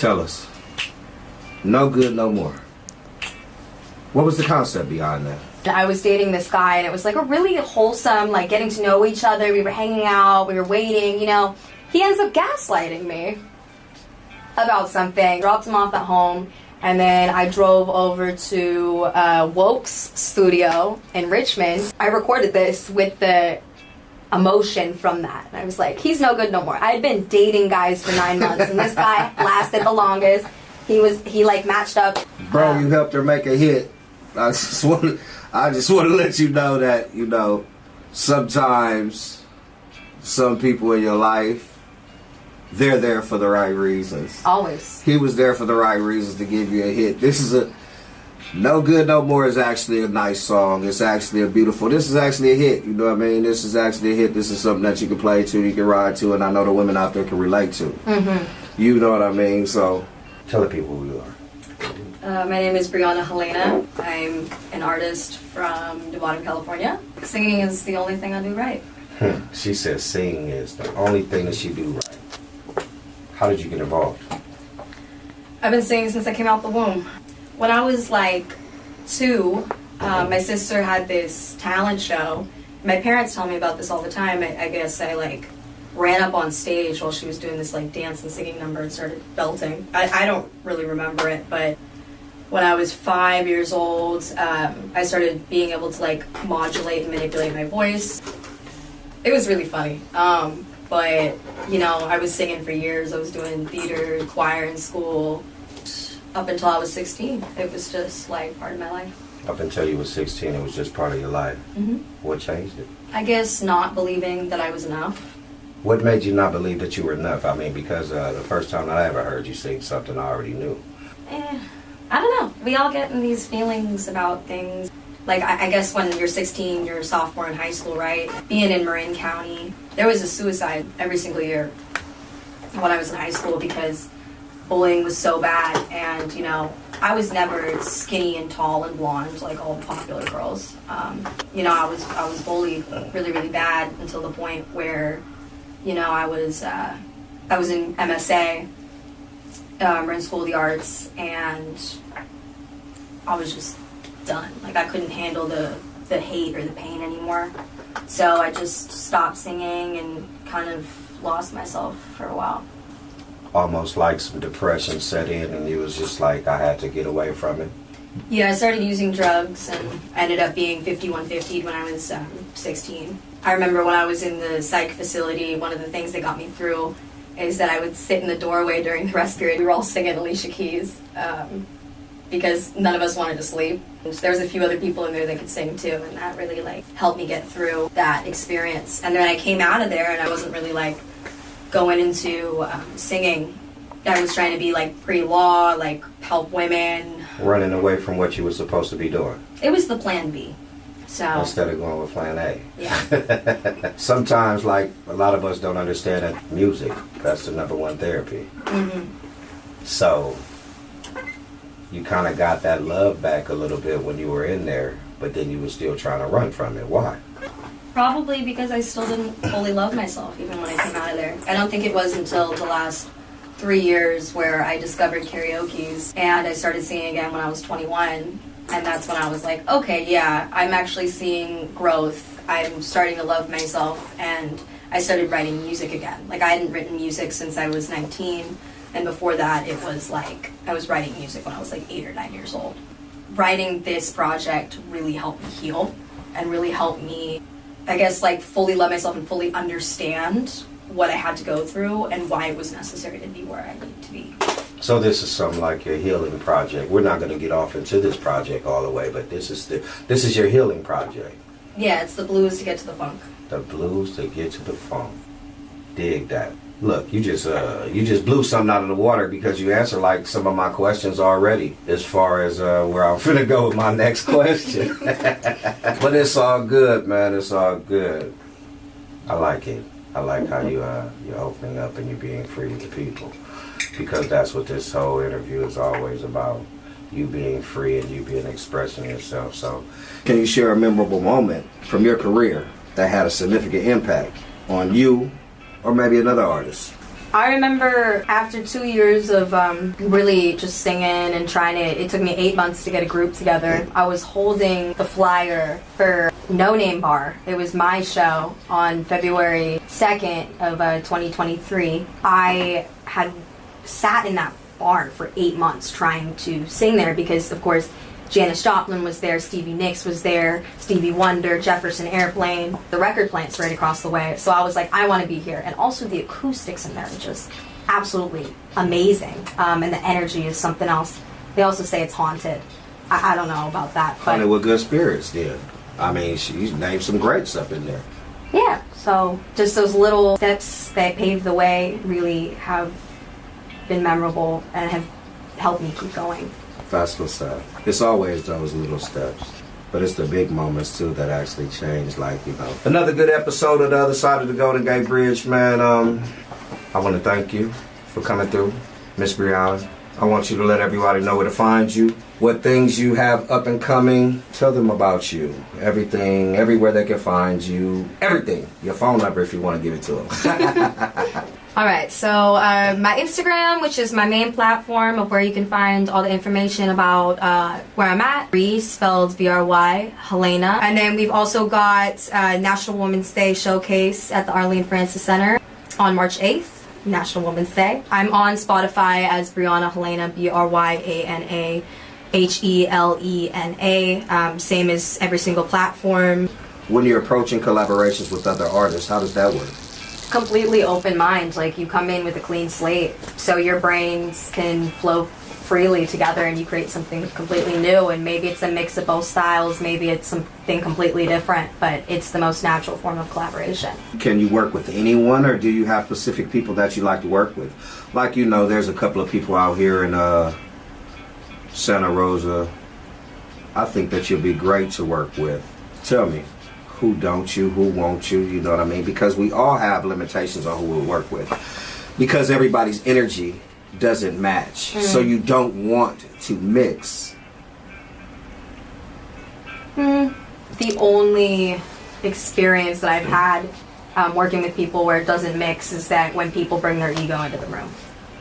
Tell us. No Good No More. What was the concept behind that? I was dating this guy, and it was like a really wholesome, like getting to know each other. We were hanging out, we were waiting, you know. He ends up gaslighting me about something. Dropped him off at home, and then I drove over to Woke's studio in Richmond. I recorded this with the emotion from that. And I was like, he's no good no more. I had been dating guys for 9 months, and this guy lasted the longest. He like matched up. Bro, you helped her make a hit. I just want to let you know that, you know, sometimes some people in your life, they're there for the right reasons. Always. He was there for the right reasons to give you a hit. This is No Good No More is actually a nice song. It's actually this is actually a hit. You know what I mean? This is actually a hit. This is something that you can play to, you can ride to, and I know the women out there can relate to. Mm-hmm. You know what I mean? So tell the people who you are. My name is Bryana Helena. I'm an artist from Nevada, California. Singing is the only thing I do right. She says singing is the only thing that she do right. How did you get involved? I've been singing since I came out the womb. When I was like 2, my sister had this talent show. My parents tell me about this all the time. I guess I like ran up on stage while she was doing this like dance and singing number and started belting. I don't really remember it, but when I was 5 years old, I started being able to like modulate and manipulate my voice. It was really funny. But, you know, I was singing for years. I was doing theater, choir in school. Up until I was 16, it was just like part of my life. Up until you were 16, it was just part of your life. Mm-hmm. What changed it? I guess not believing that I was enough. What made you not believe that you were enough? I mean, because the first time that I ever heard you sing something I already knew. I don't know. We all get in these feelings about things. Like, I guess when you're 16, you're a sophomore in high school, right? Being in Marin County, there was a suicide every single year when I was in high school because bullying was so bad. And, you know, I was never skinny and tall and blonde like all the popular girls. You know, I was bullied really, really bad until the point where, you know, I was in MSA, Marin School of the Arts, and I was just done. Like, I couldn't handle the hate or the pain anymore. So I just stopped singing and kind of lost myself for a while. Almost like some depression set in and you was just like, I had to get away from it. Yeah, I started using drugs and I ended up being 5150 when I was 16. I remember when I was in the psych facility, one of the things that got me through is that I would sit in the doorway during the rest period. We were all singing Alicia Keys because none of us wanted to sleep. There was a few other people in there that could sing too, and that really like helped me get through that experience. And then I came out of there and I wasn't really like going into singing. I was trying to be like pre-law, like help women. Running away from what you were supposed to be doing. It was the plan B. So instead of going with plan A. Yeah. Sometimes, like, a lot of us don't understand that music, that's the #1 therapy. Mm-hmm. So you kind of got that love back a little bit when you were in there, but then you were still trying to run from it. Why? Probably because I still didn't fully love myself even when I came out of there. I don't think it was until the last 3 years where I discovered karaoke's and I started singing again when I was 21. And that's when I was like, okay, yeah, I'm actually seeing growth. I'm starting to love myself, and I started writing music again. Like, I hadn't written music since I was 19, and before that, it was like, I was writing music when I was like 8 or 9 years old. Writing this project really helped me heal, and really helped me, I guess, like, fully love myself and fully understand what I had to go through and why it was necessary to be where I need to be. So this is something like your healing project. We're not going to get off into this project all the way, but this is your healing project. Yeah, it's the blues to get to the funk. The blues to get to the funk. Dig that. Look, you just blew something out of the water because you answered like some of my questions already as far as where I'm finna go with my next question. But it's all good, man. It's all good. I like it. I like how you're opening up and you're being free with the people. Because that's what this whole interview is always about. You being free and you being expressing yourself. So, can you share a memorable moment from your career that had a significant impact on you or maybe another artist? I remember after 2 years of really just singing and trying to, it took me 8 months to get a group together. I was holding the flyer for No Name Bar. It was my show on February 2nd of 2023. I had sat in that bar for 8 months trying to sing there because, of course, Janis Joplin was there, Stevie Nicks was there, Stevie Wonder, Jefferson Airplane, the record plant's right across the way. So I was like, I want to be here. And also the acoustics in there are just absolutely amazing. And the energy is something else. They also say it's haunted. I don't know about that. But Haunted with good spirits, then. I mean, she's named some greats up in there. yeah, so just those little steps that paved the way really have been memorable and have helped me keep going. That's what's up. It's always those little steps. But it's the big moments, too, that actually change. Like, you know. Another good episode of The Other Side of the Golden Gate Bridge, man. I want to thank you for coming through, Miss Bryana. I want you to let everybody know where to find you, what things you have up and coming. Tell them about you. Everything, everywhere they can find you. Everything. Your phone number if you want to give it to them. All right, so my Instagram, which is my main platform of where you can find all the information about where I'm at, Bry, spelled B-R-Y, Helena. And then we've also got National Women's Day Showcase at the Arlene Francis Center on March 8th, National Women's Day. I'm on Spotify as Bryana Helena, Bryana Helena, same as every single platform. When you're approaching collaborations with other artists, how does that work? Completely open mind. Like, you come in with a clean slate, so your brains can flow freely together and you create something completely new. And maybe it's a mix of both styles, maybe it's something completely different, but it's the most natural form of collaboration. Can you work with anyone, or do you have specific people that you like to work with? Like, you know, there's a couple of people out here in Santa Rosa I think that you'll be great to work with. Tell me, who don't you, who won't you, you know what I mean? Because we all have limitations on who we'll work with. Because everybody's energy doesn't match. So you don't want to mix. The only experience that I've had working with people where it doesn't mix is that when people bring their ego into the room.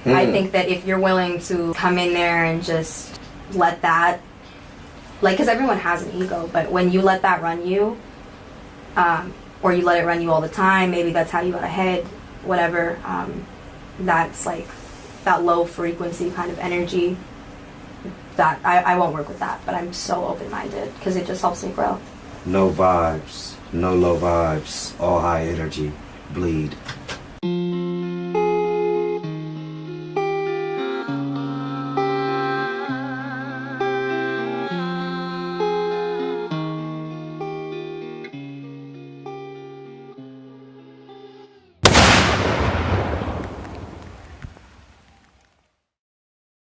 I think that if you're willing to come in there and just let that, like, because everyone has an ego, but when you let that run you, or you let it run you all the time, maybe that's how you got ahead, whatever, that's like that low frequency kind of energy, that I won't work with that, but I'm so open-minded because it just helps me grow. No vibes, no low vibes, all high energy, bleed.